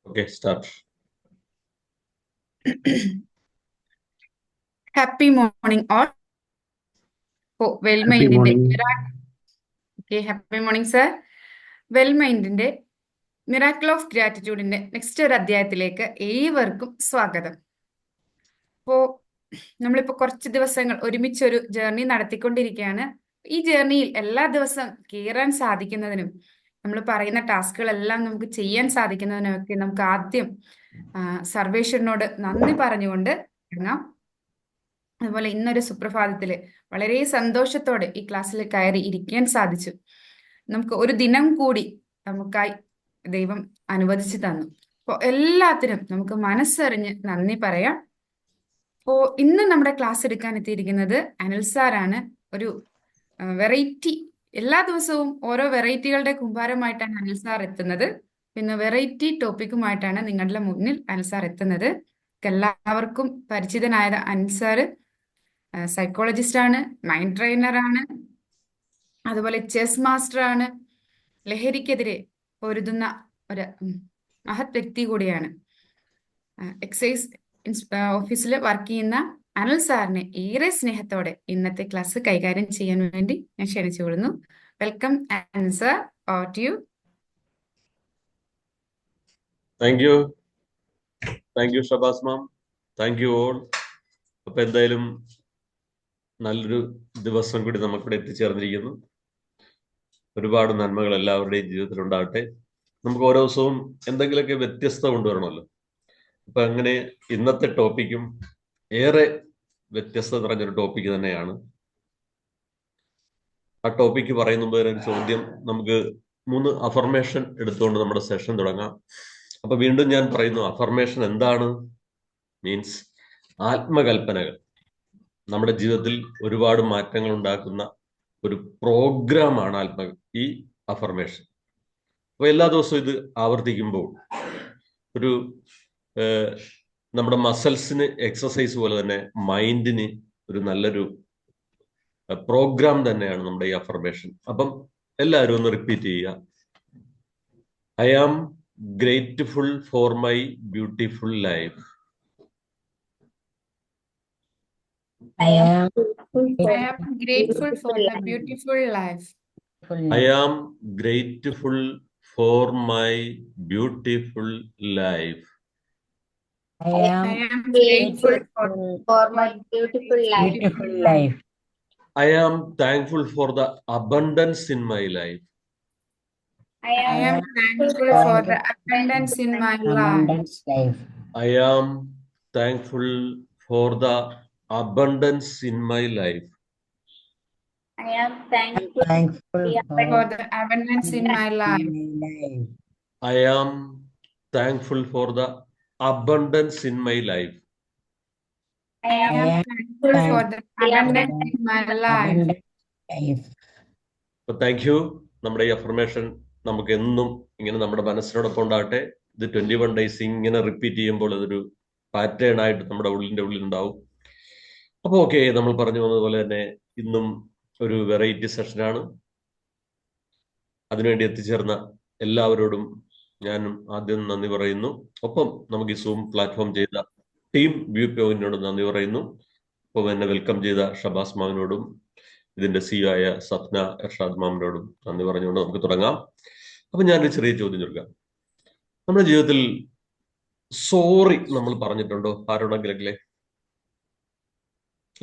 Okay, start. Happy morning all. Happy വെൽമൈൻഡിന്റെ morning. Happy morning sir. വെൽമൈൻഡിന്റെ miracle of ഗ്രാറ്റിറ്റ്യൂഡിന്റെ next ഒരു അധ്യായത്തിലേക്ക് ഏവർക്കും സ്വാഗതം. അപ്പോ നമ്മളിപ്പോ കുറച്ച് ദിവസങ്ങൾ ഒരുമിച്ചൊരു ജേർണി നടത്തിക്കൊണ്ടിരിക്കുകയാണ്. ഈ ജേർണിയിൽ എല്ലാ ദിവസവും കയറാൻ സാധിക്കുന്നതിനും നമ്മൾ പറയുന്ന ടാസ്കുകളെല്ലാം നമുക്ക് ചെയ്യാൻ സാധിക്കുന്നതിനൊക്കെ നമുക്ക് ആദ്യം സർവേശ്വരനോട് നന്ദി പറഞ്ഞുകൊണ്ട് തുടങ്ങാം. അതുപോലെ ഇന്നൊരു സുപ്രഭാതത്തില് വളരെ സന്തോഷത്തോടെ ഈ ക്ലാസ്സിൽ കയറി ഇരിക്കാൻ സാധിച്ചു. നമുക്ക് ഒരു ദിനം കൂടി നമുക്കായി ദൈവം അനുവദിച്ചു തന്നു. അപ്പോൾ എല്ലാത്തിനും നമുക്ക് മനസ്സറിഞ്ഞ് നന്ദി പറയാം. അപ്പോൾ ഇന്ന് നമ്മുടെ ക്ലാസ് എടുക്കാൻ എത്തിയിരിക്കുന്നത് അനിൽ സാറാണ്. ഒരു വെറൈറ്റി, എല്ലാ ദിവസവും ഓരോ വെറൈറ്റികളുടെ കുമ്പാരമായിട്ടാണ് അനിൽ സാർ എത്തുന്നത്. പിന്നെ വെറൈറ്റി ടോപ്പിക്കുമായിട്ടാണ് നിങ്ങളുടെ മുന്നിൽ അനിൽ സാർ എത്തുന്നത്. എല്ലാവർക്കും പരിചിതനായ അനിൽ സാറ് സൈക്കോളജിസ്റ്റ് ആണ്, മൈൻഡ് ട്രെയിനർ ആണ്, അതുപോലെ ചെസ് മാസ്റ്റർ ആണ്, ലഹരിക്കെതിരെ പൊരുതുന്ന ഒരു മഹത് വ്യക്തി കൂടിയാണ്. എക്സൈസ് ഓഫീസിൽ വർക്ക് ചെയ്യുന്ന അനിൽ സാറിനെ ഏറെ സ്നേഹത്തോടെ ഇന്നത്തെ ക്ലാസ് കൈകാര്യം ചെയ്യാൻ വേണ്ടി ഞാൻ ക്ഷണിച്ചുകൊള്ളുന്നു. Welcome Anil sir, over to you. Thank you Shabaz ma'am. Thank you all. അപ്പൊ എന്തായാലും നല്ലൊരു ദിവസം കൂടി നമുക്കിവിടെ എത്തിച്ചേർന്നിരിക്കുന്നു. ഒരുപാട് നന്മകൾ എല്ലാവരുടെയും ജീവിതത്തിൽ ഉണ്ടാകട്ടെ. നമുക്ക് ഓരോ ദിവസവും എന്തെങ്കിലുമൊക്കെ വ്യത്യസ്തത കൊണ്ടുവരണമല്ലോ. അപ്പൊ അങ്ങനെ ഇന്നത്തെ ടോപ്പിക്കും ഏറെ വ്യത്യസ്തത നിറഞ്ഞൊരു ടോപ്പിക്ക് തന്നെയാണ്. ആ ടോപ്പിക്ക് പറയുന്ന മുമ്പ് ഒരു ചോദ്യം, നമുക്ക് 3 അഫർമേഷൻ എടുത്തുകൊണ്ട് നമ്മുടെ സെഷൻ തുടങ്ങാം. അപ്പൊ വീണ്ടും ഞാൻ പറയുന്നു, അഫർമേഷൻ എന്താണ്? മീൻസ് ആത്മകൽപ്പനകൾ. നമ്മുടെ ജീവിതത്തിൽ ഒരുപാട് മാറ്റങ്ങൾ ഉണ്ടാക്കുന്ന ഒരു പ്രോഗ്രാമാണ് ഈ അഫർമേഷൻ. അപ്പൊ എല്ലാ ദിവസവും ഇത് ആവർത്തിക്കുമ്പോൾ ഒരു നമ്മുടെ മസിൽസിന് എക്സസൈസ് പോലെ തന്നെ മൈൻഡിന് ഒരു നല്ലൊരു പ്രോഗ്രാം തന്നെയാണ് നമ്മുടെ ഈ അഫർമേഷൻ. അപ്പം എല്ലാവരും ഒന്ന് റിപ്പീറ്റ് ചെയ്യുക. I am grateful for my beautiful life. I am grateful for the beautiful life. I am grateful for my beautiful life. I am grateful for my beautiful life. I am thankful for the abundance in my life. I am thankful for the abundance in my life. I am thankful for the abundance in my life. I am thankful for the abundance in my life. I am thankful for the abundance in my life. I am thankful for the abundance in my life. So thank you. നമ്മുടെ ഈ affirmation നമുക്ക് എന്നും ഇങ്ങനെ നമ്മുടെ മനസ്സിനോടൊപ്പം ഉണ്ടാകട്ടെ. ഇത് 21 days ഇങ്ങനെ repeat ചെയ്യുമ്പോൾ അതൊരു പാറ്റേൺ ആയിട്ട് നമ്മുടെ ഉള്ളിൽ ഉണ്ടാവും. അപ്പോൾ ഓക്കെ, നമ്മൾ പറഞ്ഞു വന്നതുപോലെ തന്നെ ഇന്നും ഒരു വെറൈറ്റി സെഷനാണ്. അതിനുവേണ്ടി എത്തിച്ചേർന്ന എല്ലാവരോടും ഞാനും ആദ്യം നന്ദി പറയുന്നു. ഒപ്പം നമുക്ക് ഈ സൂം പ്ലാറ്റ്ഫോം ചെയ്ത ടീം വ്യൂ പോയിന്റിനോട് നന്ദി പറയുന്നു. ഒപ്പം എന്നെ വെൽക്കം ചെയ്ത ഷബാസ് മാമിനോടും ഇതിന്റെ CEO ആയ സപ്ന എർഷാദ് മാമിനോടും നന്ദി പറഞ്ഞുകൊണ്ട് നമുക്ക് തുടങ്ങാം. അപ്പൊ ഞാനൊരു ചെറിയ ചോദ്യം ചോദിക്കാം. നമ്മുടെ ജീവിതത്തിൽ സോറി നമ്മൾ പറഞ്ഞിട്ടുണ്ടോ? ആരോടെങ്കിലൊക്കെ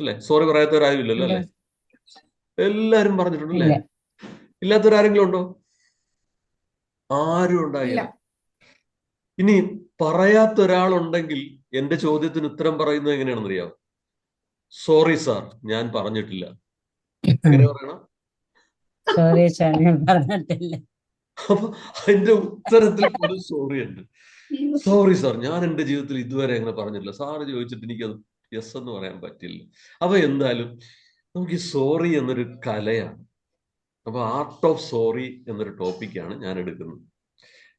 അല്ലേ? സോറി പറയാത്തവരാരും ഇല്ലല്ലോ അല്ലേ? എല്ലാരും പറഞ്ഞിട്ടുണ്ടല്ലേ? ഇല്ലാത്തവരാരെങ്കിലും ഉണ്ടോ? ആരും ഉണ്ടായില്ല. ഇനി പറയാത്ത ഒരാളുണ്ടെങ്കിൽ എന്റെ ചോദ്യത്തിന് ഉത്തരം പറയുന്നത് എങ്ങനെയാണെന്ന് അറിയാമോ? സോറി സാർ, ഞാൻ പറഞ്ഞിട്ടില്ല. എങ്ങനെ പറയണം? സോറി സാർ, ഞാൻ പറഞ്ഞിട്ടില്ല. അപ്പൊ അതിന്റെ ഉത്തരത്തിൽ പോലും സോറി ഉണ്ട്. സോറി സാർ, ഞാൻ എന്റെ ജീവിതത്തിൽ ഇതുവരെ അങ്ങനെ പറഞ്ഞിട്ടില്ല. സാറ് ചോദിച്ചിട്ട് എനിക്കത് യെസ് എന്ന് പറയാൻ പറ്റില്ല. അപ്പൊ എന്തായാലും നമുക്ക് ഈ സോറി എന്നൊരു കലയാണ്. അപ്പൊ ആർട്ട് ഓഫ് സോറി എന്നൊരു ടോപ്പിക്കാണ് ഞാൻ എടുക്കുന്നത്.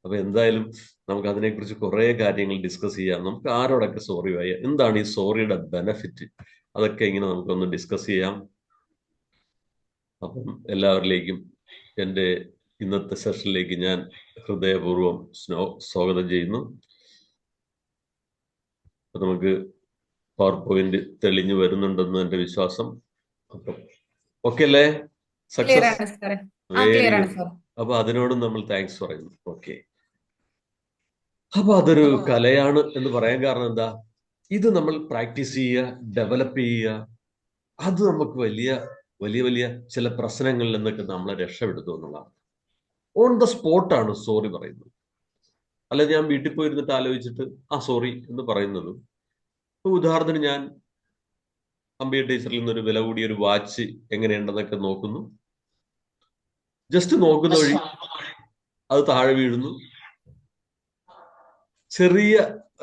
അപ്പൊ എന്തായാലും നമുക്ക് അതിനെക്കുറിച്ച് കുറെ കാര്യങ്ങൾ ഡിസ്കസ് ചെയ്യാം. നമുക്ക് ആരോടൊക്കെ സോറി പറയാം, എന്താണ് ഈ സോറിയുടെ ബെനഫിറ്റ്, അതൊക്കെ ഇങ്ങനെ നമുക്കൊന്ന് ഡിസ്കസ് ചെയ്യാം. അപ്പം എല്ലാവരിലേക്കും എൻ്റെ ഇന്നത്തെ സെഷനിലേക്ക് ഞാൻ ഹൃദയപൂർവ്വം സ്വാഗതം ചെയ്യുന്നു. അപ്പൊ നമുക്ക് പവർ പോയിന്റ് തെളിഞ്ഞു വരുന്നുണ്ടെന്ന് എന്റെ വിശ്വാസം. അപ്പം ഓക്കെ അല്ലേ? Clear success. ആണ് സാറേ. വെരി ക്ലിയർ ആണ് ഗുഡ്. സാർ. അപ്പൊ അതിനോടും നമ്മൾ താങ്ക്സ് പറയുന്നു. ഓക്കെ. അപ്പൊ അതൊരു കലയാണ് എന്ന് പറയാൻ കാരണം എന്താ? ഇത് നമ്മൾ പ്രാക്ടീസ് ചെയ്യുക, ഡെവലപ്പ് ചെയ്യുക, അത് നമുക്ക് വലിയ വലിയ വലിയ ചില പ്രശ്നങ്ങളിൽ നിന്നൊക്കെ നമ്മളെ രക്ഷപ്പെടുത്തും എന്നുള്ളതാണ്. ഓൺ ദ സ്പോട്ടാണ് സോറി പറയുന്നത്. അല്ല ഞാൻ വീട്ടിൽ പോയിരുന്നിട്ട് ആലോചിച്ചിട്ട് സോറി എന്ന് പറയുന്നതും. ഇപ്പൊ ഉദാഹരണത്തിന് ഞാൻ അമ്പിയ ടീച്ചറിൽ നിന്നൊരു വില കൂടിയ ഒരു വാച്ച് എങ്ങനെയുണ്ടെന്നൊക്കെ നോക്കുന്നു. ജസ്റ്റ് നോക്കുന്ന വഴി അത് താഴെ വീഴുന്നു. ചെറിയ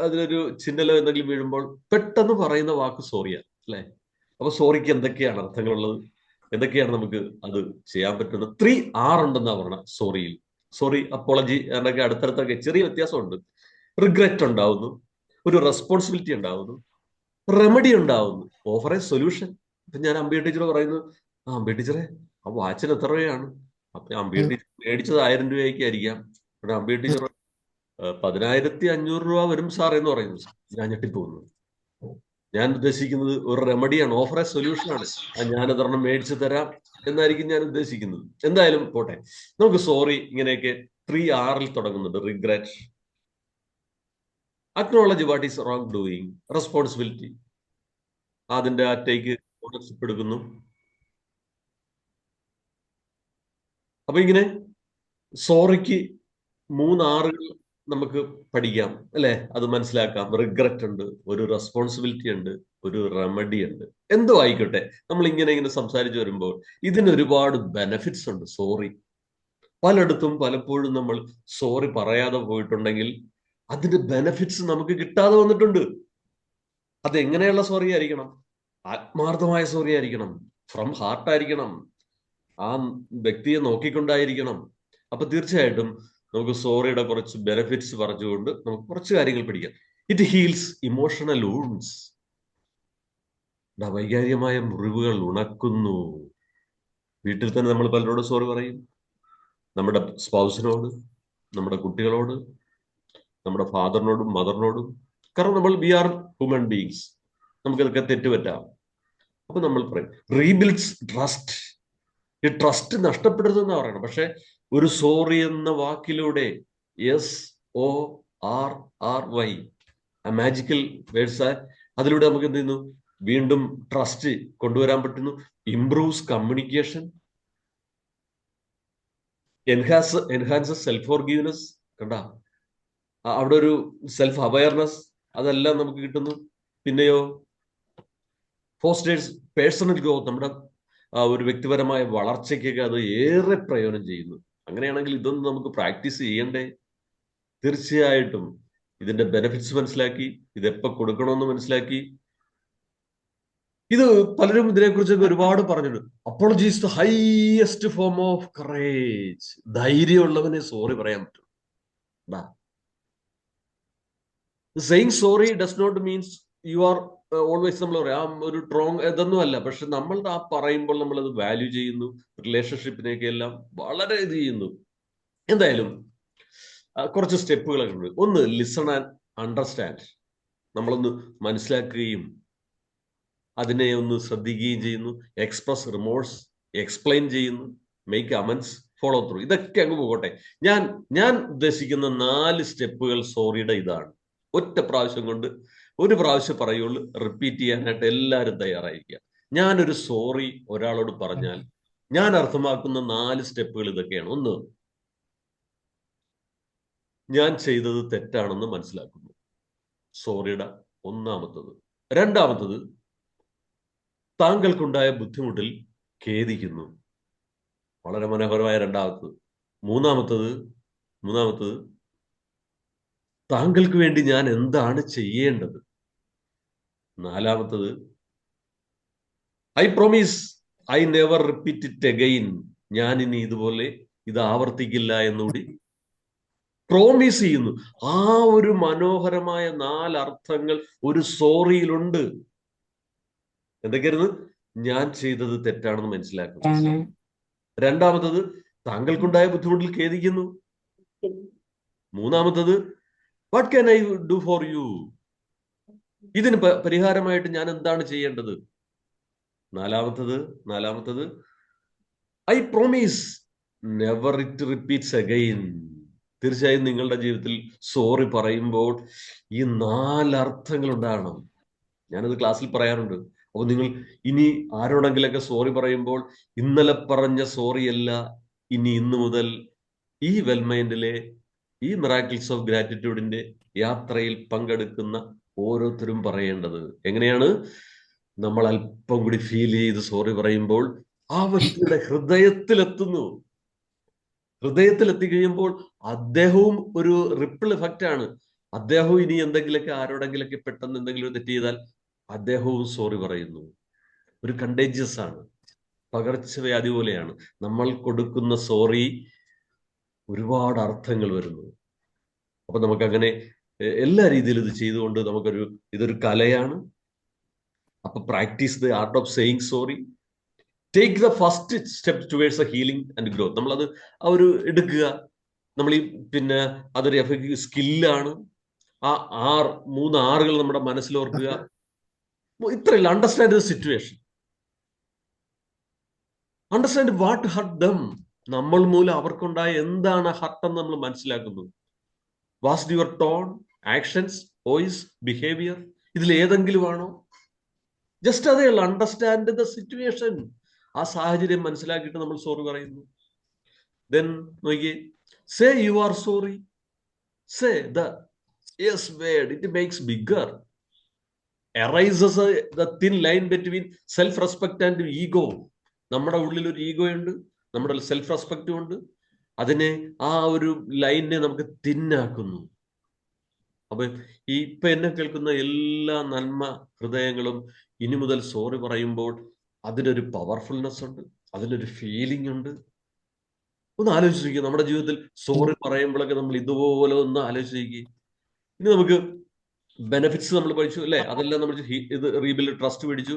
അതിലൊരു ചിഹ്നലോ എന്തെങ്കിലും വീഴുമ്പോൾ പെട്ടെന്ന് പറയുന്ന വാക്ക് സോറിയാണ്, അല്ലെ? അപ്പൊ സോറിക്ക് എന്തൊക്കെയാണ് അർത്ഥങ്ങളുള്ളത്, എന്തൊക്കെയാണ് നമുക്ക് അത് ചെയ്യാൻ പറ്റുന്നത്? 3R ഉണ്ടെന്നാ പറഞ്ഞ സോറിയിൽ. സോറി, അപ്പോളജി എന്നൊക്കെ അടുത്തടുത്തൊക്കെ ചെറിയ വ്യത്യാസമുണ്ട്. റിഗ്രറ്റ് ഉണ്ടാവുന്നു, ഒരു റെസ്പോൺസിബിലിറ്റി ഉണ്ടാവുന്നു, റെമഡി ഉണ്ടാവുന്നു, ഓഫർ എ സൊല്യൂഷൻ. ഇപ്പൊ ഞാൻ അമ്പിയ ടീച്ചർ പറയുന്നു, അമ്പിയ ടീച്ചറെ ആ വാച്ചിന് എത്ര രൂപയാണ്? അപ്പൊ അമ്പിയ ടീച്ചർ മേടിച്ചത് 1000 രൂപയ്ക്കായിരിക്കാം. അമ്പിയ ടീച്ചർ 10,500 രൂപ വരും സാർ എന്ന് പറയുന്നു. ഞാൻ ഞെട്ടിപ്പോകുന്നു. ഞാൻ ഉദ്ദേശിക്കുന്നത് ഒരു റെമഡിയാണ്, ഓഫർ എ സൊല്യൂഷൻ ആണ്. ഞാനതൊരെണ്ണം മേടിച്ചു തരാം എന്നായിരിക്കും ഞാൻ ഉദ്ദേശിക്കുന്നത്. എന്തായാലും പോട്ടെ, നമുക്ക് സോറി ഇങ്ങനെയൊക്കെ 3Rൽ തുടങ്ങുന്നുണ്ട്. Regret, acknowledge what is wrong doing, responsibility, അതിന്റെ ആ ടേക്ക് ഓണർഷിപ്പ് എടുക്കുന്നു. അപ്പൊ ഇങ്ങനെ സോറിക്ക് 3Rകൾ നമുക്ക് പഠിക്കാം, അല്ലെ? അത് മനസ്സിലാക്കാം. റിഗ്രറ്റ് ഉണ്ട്, ഒരു റെസ്പോൺസിബിലിറ്റി ഉണ്ട്, ഒരു റെമഡി ഉണ്ട്. എന്തോ ആയിക്കോട്ടെ, നമ്മൾ ഇങ്ങനെ സംസാരിച്ചു വരുമ്പോൾ ഇതിന് ഒരുപാട് ബെനഫിറ്റ്സ് ഉണ്ട്. സോറി പലയിടത്തും പലപ്പോഴും നമ്മൾ സോറി പറയാതെ പോയിട്ടുണ്ടെങ്കിൽ അതിന്റെ ബെനഫിറ്റ്സ് നമുക്ക് കിട്ടാതെ വന്നിട്ടുണ്ട്. അതെങ്ങനെയുള്ള സോറി ആയിരിക്കണം? ആത്മാർത്ഥമായ സോറി ആയിരിക്കണം, ഫ്രം ഹാർട്ട് ആയിരിക്കണം, ആ വ്യക്തിയെ നോക്കിക്കൊണ്ടായിരിക്കണം. അപ്പൊ തീർച്ചയായിട്ടും നമുക്ക് സോറിയുടെ കുറച്ച് ബെനിഫിറ്റ്സ് പറഞ്ഞുകൊണ്ട് നമുക്ക് കുറച്ച് കാര്യങ്ങൾ പഠിക്കാം. It heals emotional wounds. വൈകാരികമായ മുറിവുകൾ ഉണക്കുന്നു. വീട്ടിൽ തന്നെ നമ്മൾ പലരോടും സോറി പറയും. നമ്മുടെ സ്പൗസിനോട്, നമ്മുടെ കുട്ടികളോട്, നമ്മുടെ ഫാദറിനോടും മദറിനോടും. കാരണം വി ആർ ഹ്യൂമൻ ബീങ്സ്, നമുക്കിതൊക്കെ തെറ്റുപറ്റാം. അപ്പൊ നമ്മൾ പറയും റീബിൽഡ്സ് ട്രസ്റ്റ്. ഈ ട്രസ്റ്റ് നഷ്ടപ്പെടരുതെന്നാ പറയണം. പക്ഷെ ഒരു സോറി എന്ന വാക്കിലൂടെ SORRY ആ മാജിക്കൽ വേർഡ്സ്, അതിലൂടെ നമുക്ക് എന്ത് ചെയ്യുന്നു? വീണ്ടും ട്രസ്റ്റ് കൊണ്ടുവരാൻ പറ്റുന്നു. Improves communication, enhances self forgiveness. കണ്ട, അവിടെ ഒരു സെൽഫ് അവയർനെസ്, അതെല്ലാം നമുക്ക് കിട്ടുന്നു. പിന്നെയോ ഫോസ്റ്റേഴ്സ് പേഴ്സണൽ ഗ്രോത്ത്, നമ്മുടെ ഒരു വ്യക്തിപരമായ വളർച്ചയ്ക്കൊക്കെ അത് ഏറെ പ്രയോജനം ചെയ്യുന്നു. അങ്ങനെയാണെങ്കിൽ ഇതൊന്നും നമുക്ക് പ്രാക്ടീസ് ചെയ്യണ്ടേ? തീർച്ചയായിട്ടും ഇതിന്റെ ബെനിഫിറ്റ്സ് മനസ്സിലാക്കി, ഇതെപ്പോ കൊടുക്കണമെന്ന് മനസ്സിലാക്കി. ഇത് പലരും ഇതിനെക്കുറിച്ചൊക്കെ ഒരുപാട് പറഞ്ഞിട്ടുണ്ട്. Apology is the highest form of courage. ധൈര്യമുള്ളവനെ സോറി പറയാൻ പറ്റും. Saying sorry does not means you are always, നമ്മൾ പറയാം ഒരു ട്രോങ് ഇതൊന്നും അല്ല. പക്ഷെ നമ്മൾ ആ പറയുമ്പോൾ നമ്മളത് വാല്യൂ ചെയ്യുന്നു, റിലേഷൻഷിപ്പിനെയൊക്കെ എല്ലാം വളരെ ഇത് ചെയ്യുന്നു. എന്തായാലും കുറച്ച് സ്റ്റെപ്പുകളൊക്കെ ഉണ്ട്. ഒന്ന്, ലിസൺ ആൻഡ് അണ്ടർസ്റ്റാൻഡ്. നമ്മളൊന്ന് മനസ്സിലാക്കുകയും അതിനെ ഒന്ന് ശ്രദ്ധിക്കുകയും ചെയ്യുന്നു. എക്സ്പ്രസ് റിമോഴ്സ്, എക്സ്പ്ലെയിൻ ചെയ്യുന്നു. Make amends, follow through. ഇതൊക്കെ അങ്ങ് പോകട്ടെ. ഞാൻ ഉദ്ദേശിക്കുന്ന 4 സ്റ്റെപ്പുകൾ സോറിയുടെ ഇതാണ്. ഒറ്റ പ്രാവശ്യം കൊണ്ട് ഒരു പ്രാവശ്യം പറയുള്ളൂ. റിപ്പീറ്റ് ചെയ്യാനായിട്ട് എല്ലാവരും തയ്യാറായിരിക്കുക. ഞാനൊരു സോറി ഒരാളോട് പറഞ്ഞാൽ ഞാൻ അർത്ഥമാക്കുന്ന 4 സ്റ്റെപ്പുകൾ ഇതൊക്കെയാണ്. ഒന്ന്, ഞാൻ ചെയ്തത് തെറ്റാണെന്ന് മനസ്സിലാക്കുന്നു, സോറിയുടെ ഒന്നാമത്തത്. രണ്ടാമത്തത്, താങ്കൾക്കുണ്ടായ ബുദ്ധിമുട്ടിൽ ഖേദിക്കുന്നു, വളരെ മനോഹരമായ രണ്ടാമത്തത്. മൂന്നാമത്തത്, താങ്കൾക്ക് വേണ്ടി ഞാൻ എന്താണ് ചെയ്യേണ്ടത്. നാലാമത്തത്, I promise I never repeat it again. ഞാൻ ഇനി ഇതുപോലെ ഇത് ആവർത്തിക്കില്ല എന്നുകൂടി പ്രോമിസ് ചെയ്യുന്നു. ആ ഒരു മനോഹരമായ 4 അർത്ഥങ്ങൾ ഒരു സോറിയിലുണ്ട്. എന്തൊക്കെയായിരുന്നു? ഞാൻ ചെയ്തത് തെറ്റാണെന്ന് മനസ്സിലാക്കുന്നു. രണ്ടാമത്തത്, താങ്കൾക്കുണ്ടായ ബുദ്ധിമുട്ടിൽ ഖേദിക്കുന്നു. മൂന്നാമത്തത്, what can I do for you. ഇതിന് പരിഹാരമായിട്ട് ഞാൻ എന്താണ് ചെയ്യേണ്ടത്? നാലാമത്തത് I promise never it repeats again. തീർച്ചയായും നിങ്ങളുടെ ജീവിതത്തിൽ സോറി പറയുമ്പോൾ ഈ 4 അർത്ഥങ്ങൾ ഉണ്ടാകണം. ഞാനത് ക്ലാസ്സിൽ പറയാറുണ്ട്. അപ്പൊ നിങ്ങൾ ഇനി ആരോടെങ്കിലൊക്കെ സോറി പറയുമ്പോൾ ഇന്നലെ പറഞ്ഞ സോറിയല്ല, ഇന്ന് മുതൽ ഈ വെൽമൈൻഡിലെ ഈ മിറാക്കിൾസ് ഓഫ് ഗ്രാറ്റിറ്റ്യൂഡിന്റെ യാത്രയിൽ പങ്കെടുക്കുന്ന ഓരോരുത്തരും പറയേണ്ടത് എങ്ങനെയാണ്? നമ്മൾ അല്പം കൂടി ഫീൽ ചെയ്ത് സോറി പറയുമ്പോൾ ആ വ്യക്തിയുടെ ഹൃദയത്തിലെത്തുന്നു. ഹൃദയത്തിലെത്തിക്കഴിയുമ്പോൾ അദ്ദേഹവും ഒരു റിപ്പിൾ എഫക്റ്റ് ആണ്. അദ്ദേഹവും ഇനി എന്തെങ്കിലുമൊക്കെ ആരോടെങ്കിലൊക്കെ പെട്ടെന്ന് എന്തെങ്കിലും തെറ്റ് ചെയ്താൽ അദ്ദേഹവും സോറി പറയുന്നു. ഒരു കണ്ടേജിയസ് ആണ്, പകർച്ചവ്യാധി പോലെയാണ്. നമ്മൾ കൊടുക്കുന്ന സോറി ഒരുപാട് അർത്ഥങ്ങൾ വരുന്നു. അപ്പൊ നമുക്കങ്ങനെ എല്ലാ രീതിയിലും ഇത് ചെയ്തുകൊണ്ട് ഇതൊരു കലയാണ്. അപ്പൊ practice the art of saying sorry. Take the first step towards A healing and growth. നമ്മളത് എടുക്കുക. നമ്മൾ അതൊരു എഫക്റ്റീവ് സ്കില്ലാണ്. ആ 3 ആറുകൾ നമ്മുടെ മനസ്സിൽ ഓർക്കുക. ഇത്രയല്ല, understand the situation, understand what hurt them. നമ്മൾ മൂലം അവർക്കുണ്ടായ എന്താണ് ഹർട്ട് എന്ന് നമ്മൾ മനസ്സിലാക്കുന്നു. Was your tone, actions, voice, behaviour, ഇതിൽ ഏതെങ്കിലും ആണോ? ജസ്റ്റ് അതേ ഉള്ളൂ, അണ്ടർസ്റ്റാൻഡ് ദ സിറ്റുവേഷൻ. ആ സാഹചര്യം മനസ്സിലാക്കിയിട്ട് നമ്മൾ സോറി പറയുന്നു. ദെൻ നോക്കിയേ, say you are sorry. Say the yes word, it makes bigger, erases the thin line between self respect and ego. നമ്മുടെ ഉള്ളിൽ ഒരു ഈഗോ ഉണ്ട്, നമ്മുടെ സെൽഫ് റെസ്പെക്റ്റും ഉണ്ട്. അതിനെ ആ ഒരു ലൈനിനെ നമുക്ക് തിന്നാക്കുന്നു. അപ്പൊ ഇപ്പൊ എന്നെ കേൾക്കുന്ന എല്ലാ നന്മ ഹൃദയങ്ങളും ഇനി മുതൽ സോറി പറയുമ്പോൾ അതിനൊരു പവർഫുൾനെസ് ഉണ്ട്, അതിനൊരു ഫീലിംഗ് ഉണ്ട്. ഒന്ന് ആലോചിച്ചിരിക്കുക, നമ്മുടെ ജീവിതത്തിൽ സോറി പറയുമ്പോഴൊക്കെ നമ്മൾ ഇതുപോലെ ഒന്ന് ആലോചിച്ചിരിക്കുക. ഇനി നമുക്ക് ബെനിഫിറ്റ്സ് നമ്മൾ പഠിച്ചു അല്ലെ, അതെല്ലാം നമ്മൾ ഇത് റീബിൽഡ് ട്രസ്റ്റ് പഠിച്ചു.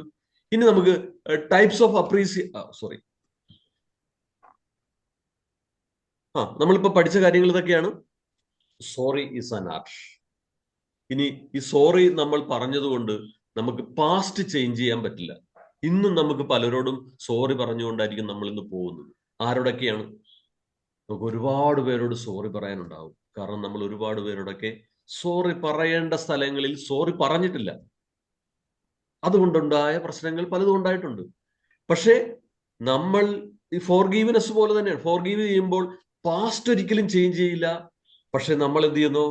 ഇനി നമുക്ക് ടൈപ്സ് ഓഫ് നമ്മളിപ്പോ പഠിച്ച കാര്യങ്ങൾ ഇതൊക്കെയാണ്. Sorry is an art. ഇനി ഈ സോറി നമ്മൾ പറഞ്ഞതുകൊണ്ട് നമുക്ക് പാസ്റ്റ് ചേഞ്ച് ചെയ്യാൻ പറ്റില്ല. ഇന്നും നമുക്ക് പലരോടും സോറി പറഞ്ഞുകൊണ്ടായിരിക്കും നമ്മൾ ഇന്ന് പോകുന്നത്. ആരോടൊക്കെയാണ്? നമുക്ക് ഒരുപാട് പേരോട് സോറി പറയാനുണ്ടാവും. കാരണം നമ്മൾ ഒരുപാട് പേരോടൊക്കെ സോറി പറയേണ്ട സ്ഥലങ്ങളിൽ സോറി പറഞ്ഞിട്ടില്ല. അതുകൊണ്ടുണ്ടായ പ്രശ്നങ്ങൾ പലതും ഉണ്ടായിട്ടുണ്ട്. പക്ഷേ നമ്മൾ ഈ ഫോർഗീവ്നെസ് പോലെ തന്നെയാണ്. ഫോർഗീവ് ചെയ്യുമ്പോൾ പാസ്റ്റ് ഒരിക്കലും ചേഞ്ച് ചെയ്യില്ല. പക്ഷെ നമ്മൾ എന്ത് ചെയ്യുന്നു?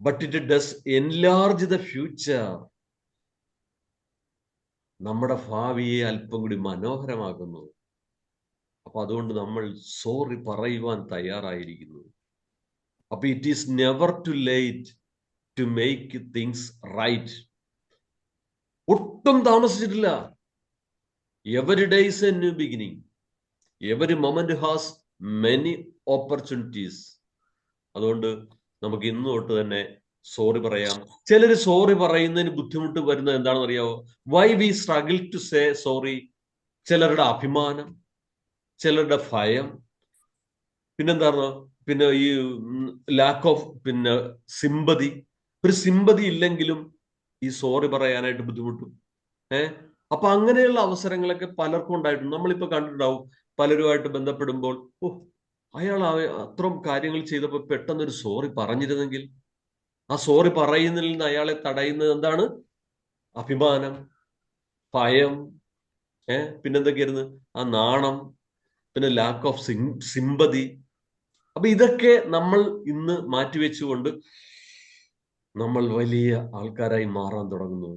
But it does enlarge the future. നമ്മുടെ ഭാവിയെ അല്പം കൂടി മനോഹരമാക്കുന്നു. അപ്പൊ അതുകൊണ്ട് നമ്മൾ സോറി പറയുവാൻ തയ്യാറായിരിക്കുന്നു. അപ്പൊ it is never too late to make things right. ഒട്ടും താമസിച്ചിട്ടില്ല. Every day is a new beginning. Every moment has many opportunities. അതുകൊണ്ട് നമുക്ക് ഇന്ന് തൊട്ട് തന്നെ സോറി പറയാം. ചിലര് സോറി പറയുന്നതിന് ബുദ്ധിമുട്ട് വരുന്നത് എന്താണെന്ന് അറിയാവോ? Why we struggle to say sorry? ചിലരുടെ അഭിമാനം, ചിലരുടെ ഭയം, പിന്നെന്താണ്, ഈ ലാക്ക് ഓഫ് സിമ്പതി. ഒരു സിമ്പതി ഇല്ലെങ്കിലും ഈ സോറി പറയാനായിട്ട് ബുദ്ധിമുട്ടും. അപ്പൊ അങ്ങനെയുള്ള അവസരങ്ങളൊക്കെ പലർക്കും ഉണ്ടായിട്ടുണ്ട്. നമ്മളിപ്പോ കണ്ടിട്ടുണ്ടാവും, പലരുമായിട്ട് ബന്ധപ്പെടുമ്പോൾ അയാൾ അത്രയും കാര്യങ്ങൾ ചെയ്തപ്പോൾ പെട്ടെന്നൊരു സോറി പറഞ്ഞിരുന്നെങ്കിൽ. ആ സോറി പറയുന്നതിൽ നിന്ന് അയാളെ തടയുന്നത് എന്താണ്? അഭിമാനം, ഭയം, പിന്നെന്തൊക്കെയായിരുന്നു? ആ നാണം, പിന്നെ ലാക്ക് ഓഫ് സിമ്പതി. അപ്പൊ ഇതൊക്കെ നമ്മൾ ഇന്ന് മാറ്റിവെച്ചുകൊണ്ട് നമ്മൾ വലിയ ആൾക്കാരായി മാറാൻ തുടങ്ങുന്നു.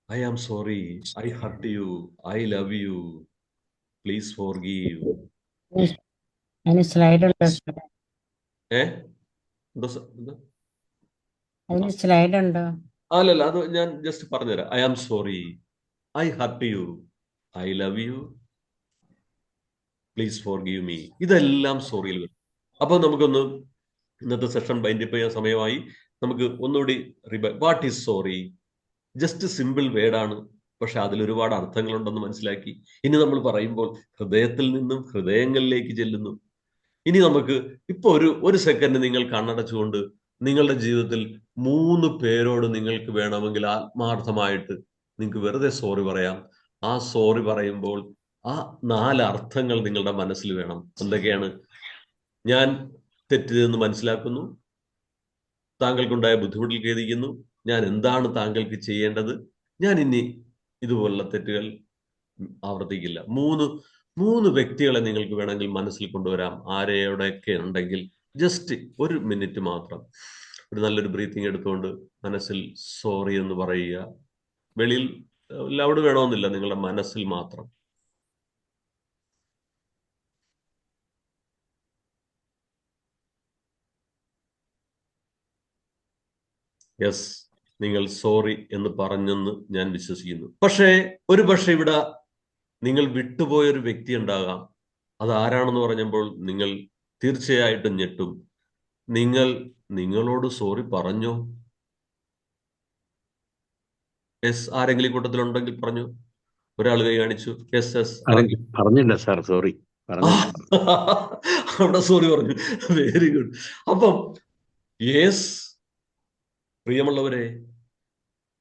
I am sorry, I hurt you, I love you, please forgive. അതിന് സ്ലൈഡ് ഉണ്ടോ? അതിന് സ്ലൈഡ് ഉണ്ടോ? അല്ലല്ല, അത് ഞാൻ ജസ്റ്റ് പറഞ്ഞുതരാം. I am sorry, I hurt you, I love you, please forgive me. ഇതെല്ലാം സോറിയിൽ വരും. അപ്പൊ നമുക്കൊന്ന് ഇന്നത്തെ സെഷൻ ബൈൻഡപ്പ് ചെയ്യാൻ സമയമായി. നമുക്ക് ഒന്നുകൂടി what is sorry? Just simple വേർഡാണ്, പക്ഷെ അതിലൊരുപാട് അർത്ഥങ്ങളുണ്ടെന്ന് മനസ്സിലാക്കി. ഇനി നമ്മൾ പറയുമ്പോൾ ഹൃദയത്തിൽ നിന്നും ഹൃദയങ്ങളിലേക്ക് ചെല്ലുന്നു. ഇനി നമുക്ക് ഇപ്പൊ ഒരു സെക്കൻഡ് നിങ്ങൾ കണ്ണടച്ചുകൊണ്ട് നിങ്ങളുടെ ജീവിതത്തിൽ 3 പേരോട് നിങ്ങൾക്ക് വേണമെങ്കിൽ ആത്മാർത്ഥമായിട്ട് നിങ്ങൾക്ക് വെറുതെ സോറി പറയാം. ആ സോറി പറയുമ്പോൾ ആ 4 അർത്ഥങ്ങൾ നിങ്ങളുടെ മനസ്സിൽ വേണം. എന്തൊക്കെയാണ്? ഞാൻ തെറ്റ് ചെയ്തെന്ന് മനസ്സിലാക്കുന്നു, താങ്കൾക്കുണ്ടായ ബുദ്ധിമുട്ടിൽ ഖേദിക്കുന്നു, ഞാൻ എന്താണ് താങ്കൾക്ക് ചെയ്യേണ്ടത്, ഞാൻ ഇനി ഇതുപോലുള്ള തെറ്റുകൾ ആവർത്തിക്കില്ല. മൂന്ന് വ്യക്തികളെ നിങ്ങൾക്ക് വേണമെങ്കിൽ മനസ്സിൽ കൊണ്ടുവരാം. ആരെയോടെയൊക്കെ ഉണ്ടെങ്കിൽ ജസ്റ്റ് 1 മിനിറ്റ് മാത്രം ഒരു നല്ലൊരു ബ്രീത്തിങ് എടുത്തുകൊണ്ട് മനസ്സിൽ സോറി എന്ന് പറയുക. വെളിയിൽ ലൗഡ് വേണമെന്നില്ല, നിങ്ങളുടെ മനസ്സിൽ മാത്രം. യെസ്, നിങ്ങൾ സോറി എന്ന് പറഞ്ഞെന്ന് ഞാൻ വിശ്വസിക്കുന്നു. പക്ഷേ ഇവിടെ നിങ്ങൾ വിട്ടുപോയൊരു വ്യക്തി ഉണ്ടാകാം. അത് ആരാണെന്ന് പറഞ്ഞപ്പോൾ നിങ്ങൾ തീർച്ചയായിട്ടും ഞെട്ടും. നിങ്ങളോട് സോറി പറഞ്ഞോ? യെസ്, ആരെങ്കിലും കൂട്ടത്തിലുണ്ടെങ്കിൽ പറഞ്ഞു. ഒരാൾ കൈ കാണിച്ചു. യെസ് യെസ്, പറഞ്ഞില്ല സാർ, സോറി അവിടെ സോറി പറഞ്ഞു. Very good. അപ്പം യെസ്, പ്രിയമുള്ളവരെ,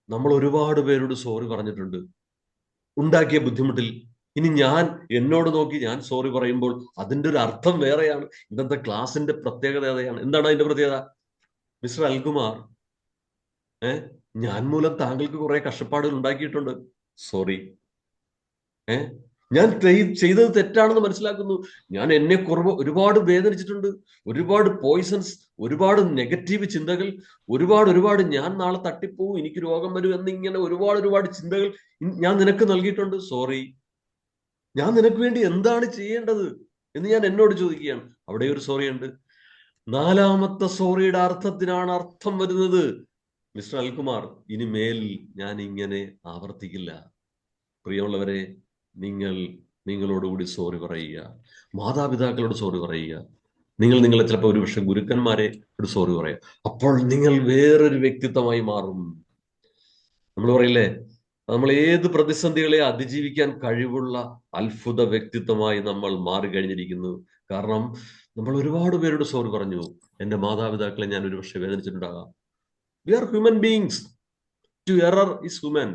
നമ്മൾ ഒരുപാട് പേരോട് സോറി പറഞ്ഞിട്ടുണ്ട് ഉണ്ടാക്കിയ ബുദ്ധിമുട്ടിൽ. ഇനി എന്നോട് നോക്കി ഞാൻ സോറി പറയുമ്പോൾ അതിന്റെ ഒരു അർത്ഥം വേറെയാണ്. ഇന്നത്തെ ക്ലാസിന്റെ പ്രത്യേകത അതാണ്. എന്താണ് അതിന്റെ പ്രത്യേകത? മിസ്റ്റർ അൽകുമാർ, ഞാൻ മൂലം താങ്കൾക്ക് കുറെ കഷ്ടപ്പാടുകൾ ഉണ്ടാക്കിയിട്ടുണ്ട്. സോറി. ഞാൻ ചെയ്തത് തെറ്റാണെന്ന് മനസ്സിലാക്കുന്നു. ഞാൻ എന്നെ ഒരുപാട് വേദനിച്ചിട്ടുണ്ട്. ഒരുപാട് പോയിസൺസ്, ഒരുപാട് നെഗറ്റീവ് ചിന്തകൾ, ഒരുപാട് ഞാൻ നാളെ തട്ടിപ്പോവും, എനിക്ക് രോഗം വരും എന്നിങ്ങനെ ഒരുപാട് ചിന്തകൾ ഞാൻ നിനക്ക് നൽകിയിട്ടുണ്ട്. സോറി. ഞാൻ നിനക്ക് വേണ്ടി എന്താണ് ചെയ്യേണ്ടത് എന്ന് ഞാൻ എന്നോട് ചോദിക്കുകയാണ്. അവിടെ ഒരു സോറി ഉണ്ട്. 4ാമത്തെ സോറിയുടെ അർത്ഥത്തിനാണ് അർത്ഥം വരുന്നത്. മിസ്റ്റർ അൽകുമാർ, ഇനി മേലിൽ ഞാൻ ഇങ്ങനെ ആവർത്തിക്കില്ല. പ്രിയമുള്ളവരെ, നിങ്ങളോടുകൂടി സോറി പറയുക. മാതാപിതാക്കളോട് സോറി പറയുക. നിങ്ങളെ ചിലപ്പോൾ ഒരുപക്ഷെ ഗുരുക്കന്മാരെ ഒരു സോറി പറയുക. അപ്പോൾ നിങ്ങൾ വേറൊരു വ്യക്തിത്വമായി മാറും. നമ്മൾ പറയില്ലേ, നമ്മൾ ഏത് പ്രതിസന്ധികളെ അതിജീവിക്കാൻ കഴിവുള്ള അത്ഭുത വ്യക്തിത്വമായി നമ്മൾ മാറിക്കഴിഞ്ഞിരിക്കുന്നു. കാരണം നമ്മൾ ഒരുപാട് പേരോട് സോറി പറഞ്ഞു. എന്റെ മാതാപിതാക്കളെ ഞാൻ ഒരുപക്ഷെ വേദനിച്ചിട്ടുണ്ടാകാം. We are human beings. To err is human,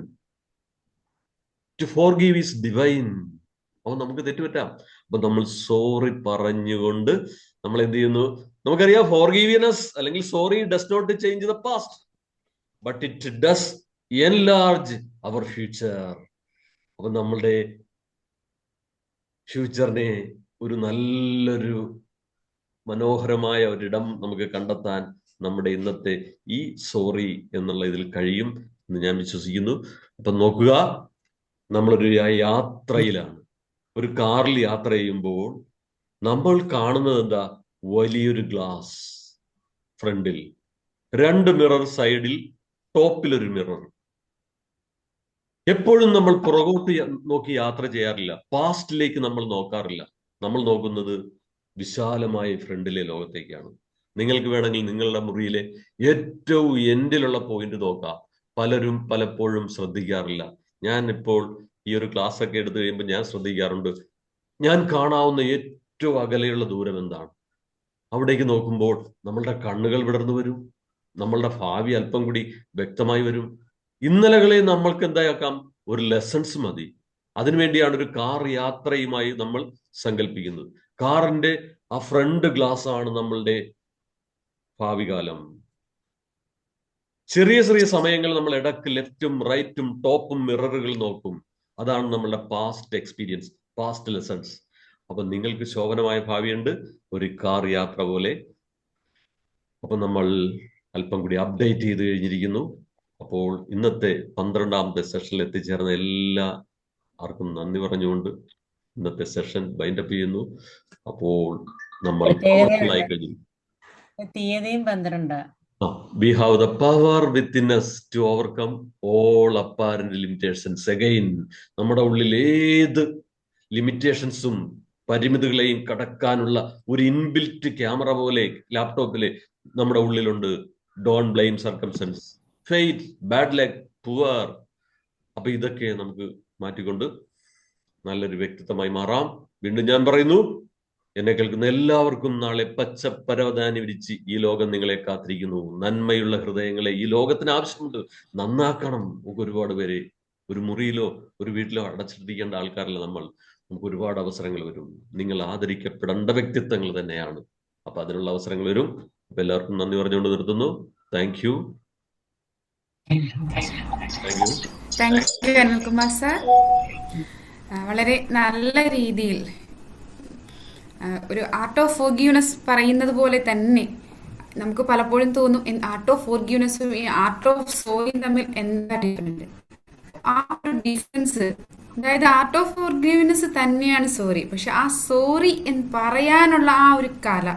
to forgive is divine. അപ്പൊ നമുക്ക് തെറ്റുപറ്റാം. അപ്പൊ നമ്മൾ സോറി പറഞ്ഞുകൊണ്ട് നമ്മൾ എന്ത് ചെയ്യുന്നു? നമുക്കറിയാം, ഫോർഗീവിനെസ് അല്ലെങ്കിൽ sorry does not change the past, but it does enlarge our future. അപ്പൊ നമ്മളുടെ ഫ്യൂച്ചറിനെ ഒരു നല്ലൊരു മനോഹരമായ ഒരിടം നമുക്ക് കണ്ടെത്താൻ നമ്മുടെ ഇന്നത്തെ ഈ സോറി എന്നുള്ള ഇതിൽ കഴിയും എന്ന് ഞാൻ വിശ്വസിക്കുന്നു. അപ്പൊ നോക്കുക, നമ്മളൊരു യാത്രയിലാണ്. ഒരു കാറിൽ യാത്ര ചെയ്യുമ്പോൾ നമ്മൾ കാണുന്നത് എന്താ? വലിയൊരു ഗ്ലാസ് ഫ്രണ്ടിൽ, 2 മിറർ സൈഡിൽ, ടോപ്പിലൊരു മിറർ. എപ്പോഴും നമ്മൾ പുറകോട്ട് നോക്കി യാത്ര ചെയ്യാറില്ല. പാസ്റ്റിലേക്ക് നമ്മൾ നോക്കാറില്ല. നമ്മൾ നോക്കുന്നത് വിശാലമായ ഫ്രണ്ടിലെ ലോകത്തേക്കാണ്. നിങ്ങൾക്ക് വേണമെങ്കിൽ നിങ്ങളുടെ മുറിയിലെ ഏറ്റവും എൻഡിലുള്ള പോയിന്റ് നോക്കാം. പലരും പലപ്പോഴും ശ്രദ്ധിക്കാറില്ല. ഞാൻ ഇപ്പോൾ ഈ ഒരു ക്ലാസ് ഒക്കെ എടുത്തു കഴിയുമ്പോൾ ഞാൻ ശ്രദ്ധിക്കാറുണ്ട്. ഞാൻ കാണാവുന്ന ഏറ്റവും അകലെയുള്ള ദൂരം എന്താണ്? അവിടേക്ക് നോക്കുമ്പോൾ നമ്മളുടെ കണ്ണുകൾ വിടർന്നു വരും. നമ്മളുടെ ഭാവി അല്പം കൂടി വ്യക്തമായി വരും. ഇന്നലകളെ നമ്മൾക്ക് എന്താക്കാം? ഒരു ലെസൺസ് മതി. അതിനുവേണ്ടിയാണ് ഒരു കാർ യാത്രയുമായി നമ്മൾ സങ്കല്പിക്കുന്നത്. കാറിന്റെ ആ ഫ്രണ്ട് ഗ്ലാസ് ആണ് നമ്മളുടെ ഭാവി കാലം. ചെറിയ സമയങ്ങൾ നമ്മൾ ഇടക്ക് ലെഫ്റ്റും റൈറ്റും ടോപ്പും മിററുകൾ നോക്കും. അതാണ് നമ്മളുടെ പാസ്റ്റ് എക്സ്പീരിയൻസ്, പാസ്റ്റ് ലെസൺസ്. അപ്പൊ നിങ്ങൾക്ക് ശോഭനമായ ഭാവിയുണ്ട്, ഒരു കാർ യാത്ര പോലെ. അപ്പൊ നമ്മൾ അല്പം കൂടി അപ്ഡേറ്റ് ചെയ്ത് കഴിഞ്ഞിരിക്കുന്നു. അപ്പോൾ ഇന്നത്തെ 12ാമത്തെ സെഷനിൽ എത്തിച്ചേർന്ന ആർക്കും നന്ദി പറഞ്ഞുകൊണ്ട് ഇന്നത്തെ സെഷൻ ബൈൻഡപ്പ് ചെയ്യുന്നു. അപ്പോൾ നമ്മൾ തീയതിയും 12. We have the power within us to overcome all apparent limitations. Again, നമ്മുടെ ഉള്ളിൽ ഏത് ലിമിറ്റേഷൻസും പരിമിതികളെയും കടക്കാനുള്ള ഒരു ഇൻബിൽറ്റ് ക്യാമറ പോലെ ലാപ്ടോപ്പില് നമ്മുടെ ഉള്ളിലുണ്ട്. Don't blame circumstances, fate, bad luck, poor. അപ്പൊ ഇതൊക്കെ നമുക്ക് മാറ്റിക്കൊണ്ട് നല്ലൊരു വ്യക്തിത്വമായി മാറാം. വീണ്ടും ഞാൻ പറയുന്നു, എന്നെ കേൾക്കുന്ന എല്ലാവർക്കും നാളെ പച്ച പരവതാനി വിരിച്ച് ഈ ലോകം നിങ്ങളെ കാത്തിരിക്കുന്നു. നന്മയുള്ള ഹൃദയങ്ങളെ ഈ ലോകത്തിന് ആവശ്യമുണ്ട്. നന്നാക്കണം. നമുക്ക് ഒരുപാട് പേരെ ഒരു മുറിയിലോ ഒരു വീട്ടിലോ അടച്ചിട്ടിരിക്കേണ്ട ആൾക്കാരല്ല നമ്മൾ. നമുക്ക് ഒരുപാട് അവസരങ്ങൾ വരും. നിങ്ങൾ ആദരിക്കപ്പെടേണ്ട വ്യക്തിത്വങ്ങൾ തന്നെയാണ്. അപ്പൊ അതിനുള്ള അവസരങ്ങൾ വരും. അപ്പൊ എല്ലാവർക്കും നന്ദി പറഞ്ഞുകൊണ്ട് നിർത്തുന്നു. Thank you. Thank U Anilkumar sir. വളരെ നല്ല രീതിയിൽ ഒരു ആർട്ട് ഓഫ് ഫോർഗീവ്നെസ് പറയുന്നത് പോലെ തന്നെ നമുക്ക് പലപ്പോഴും തോന്നും ആർട്ട് ഓഫ് ഫോർഗീവ്നെസ്സും ഈ ആർട്ട് ഓഫ് സോറിയും തമ്മിൽ എന്താ ഡിഫറൻസ്. ആ ഒരു ഡിഫറൻസ്, അതായത് ആർട്ട് ഓഫ് ഫോർഗീവ്നെസ് തന്നെയാണ് സോറി, പക്ഷെ ആ സോറി എന്ന് പറയാനുള്ള ആ ഒരു കല,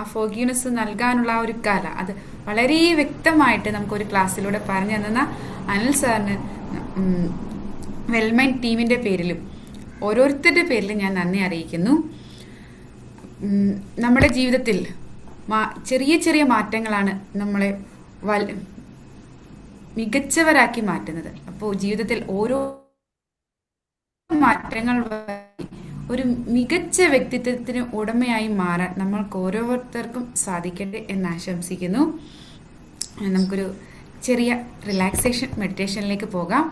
ആ ഫോർഗീവ്നെസ് നൽകാനുള്ള ആ ഒരു കല, അത് വളരെ വ്യക്തമായിട്ട് നമുക്കൊരു ക്ലാസ്സിലൂടെ പറഞ്ഞു തന്ന അനിൽ സാറിന് വെൽമൈൻഡ് ടീമിന്റെ പേരിലും ഓരോരുത്തരുടെ പേരിലും ഞാൻ നന്ദി അറിയിക്കുന്നു. നമ്മുടെ ജീവിതത്തിൽ ചെറിയ ചെറിയ മാറ്റങ്ങളാണ് നമ്മളെ മികച്ചവരാക്കി മാറ്റുന്നത്. അപ്പോൾ ജീവിതത്തിൽ ഓരോ മാറ്റങ്ങൾ ഒരു മികച്ച വ്യക്തിത്വത്തിന് ഉടമയായി മാറാൻ നമ്മൾക്ക് ഓരോരുത്തർക്കും സാധിക്കട്ടെ എന്ന് ആശംസിക്കുന്നു. നമുക്കൊരു ചെറിയ റിലാക്സേഷൻ മെഡിറ്റേഷനിലേക്ക് പോകാം.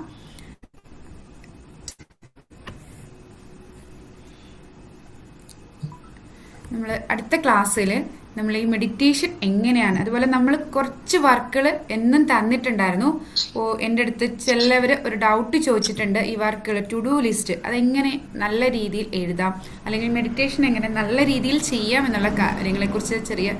നമ്മൾ അടുത്ത ക്ലാസ്സിൽ നമ്മൾ ഈ മെഡിറ്റേഷൻ എങ്ങനെയാണ്, അതുപോലെ നമ്മൾ കുറച്ച് വർക്കുകൾ എന്നും തന്നിട്ടുണ്ടായിരുന്നു. അപ്പോൾ എൻ്റെ അടുത്ത് ചിലവർ ഒരു ഡൗട്ട് ചോദിച്ചിട്ടുണ്ട്, ഈ വർക്കുകൾ ടു ഡു ലിസ്റ്റ് അതെങ്ങനെ നല്ല രീതിയിൽ എഴുതാം, അല്ലെങ്കിൽ മെഡിറ്റേഷൻ എങ്ങനെ നല്ല രീതിയിൽ ചെയ്യാം എന്നുള്ള കാര്യങ്ങളെക്കുറിച്ച് ചെറിയ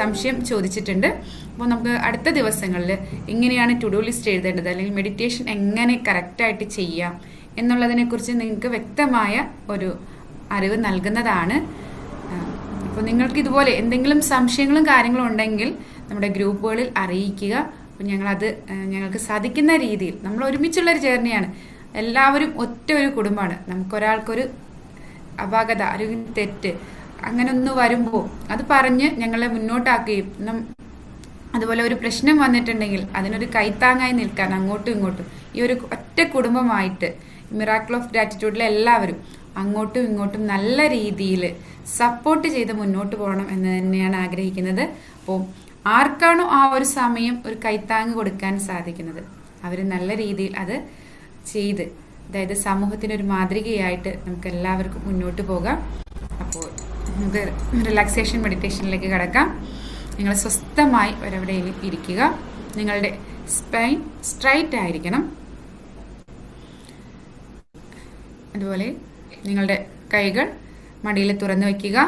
സംശയം ചോദിച്ചിട്ടുണ്ട്. അപ്പോൾ നമുക്ക് അടുത്ത ദിവസങ്ങളിൽ എങ്ങനെയാണ് ടു ഡു ലിസ്റ്റ് എഴുതേണ്ടത്, അല്ലെങ്കിൽ മെഡിറ്റേഷൻ എങ്ങനെ കറക്റ്റായിട്ട് ചെയ്യാം എന്നുള്ളതിനെക്കുറിച്ച് നിങ്ങൾക്ക് വ്യക്തമായ ഒരു അറിവ് നൽകുന്നതാണ്. അപ്പോൾ നിങ്ങൾക്ക് ഇതുപോലെ എന്തെങ്കിലും സംശയങ്ങളും കാര്യങ്ങളും ഉണ്ടെങ്കിൽ നമ്മുടെ ഗ്രൂപ്പുകളിൽ അറിയിക്കുക. അപ്പോൾ ഞങ്ങൾക്ക് സാധിക്കുന്ന രീതിയിൽ, നമ്മൾ ഒരുമിച്ചുള്ളൊരു ജേർണിയാണ്, എല്ലാവരും ഒറ്റ ഒരു കുടുംബമാണ്. നമുക്കൊരാൾക്കൊരു അപാകത അല്ലെങ്കിൽ തെറ്റ് അങ്ങനെ ഒന്ന് വരുമ്പോൾ അത് പറഞ്ഞ് ഞങ്ങളെ മുന്നോട്ടാക്കുകയും അതുപോലെ ഒരു പ്രശ്നം വന്നിട്ടുണ്ടെങ്കിൽ അതിനൊരു കൈത്താങ്ങായി നിൽക്കാൻ അങ്ങോട്ടും ഇങ്ങോട്ടും ഈ ഒരു ഒറ്റ കുടുംബമായിട്ട് മിറാക്കിൾ ഓഫ് ഗ്രാറ്റിറ്റ്യൂഡിലെ എല്ലാവരും അങ്ങോട്ടും ഇങ്ങോട്ടും നല്ല രീതിയിൽ സപ്പോർട്ട് ചെയ്ത് മുന്നോട്ട് പോകണം എന്ന് തന്നെയാണ് ആഗ്രഹിക്കുന്നത്. അപ്പോൾ ആർക്കാണോ ആ ഒരു സമയം ഒരു കൈത്താങ്ങ് കൊടുക്കാൻ സാധിക്കുന്നത് അവർ നല്ല രീതിയിൽ അത് ചെയ്ത്, അതായത് സമൂഹത്തിനൊരു മാതൃകയായിട്ട് നമുക്ക് എല്ലാവർക്കും മുന്നോട്ട് പോകാം. അപ്പോൾ നമുക്ക് റിലാക്സേഷൻ മെഡിറ്റേഷനിലേക്ക് കടക്കാം. നിങ്ങൾ സ്വസ്ഥമായി ഒരെവിടെയും ഇരിക്കുക. നിങ്ങളുടെ സ്പൈൻ സ്ട്രൈറ്റ് ആയിരിക്കണം. അതുപോലെ നിങ്ങളുടെ കൈകൾ മടിയിൽ തുറന്നു വയ്ക്കുക.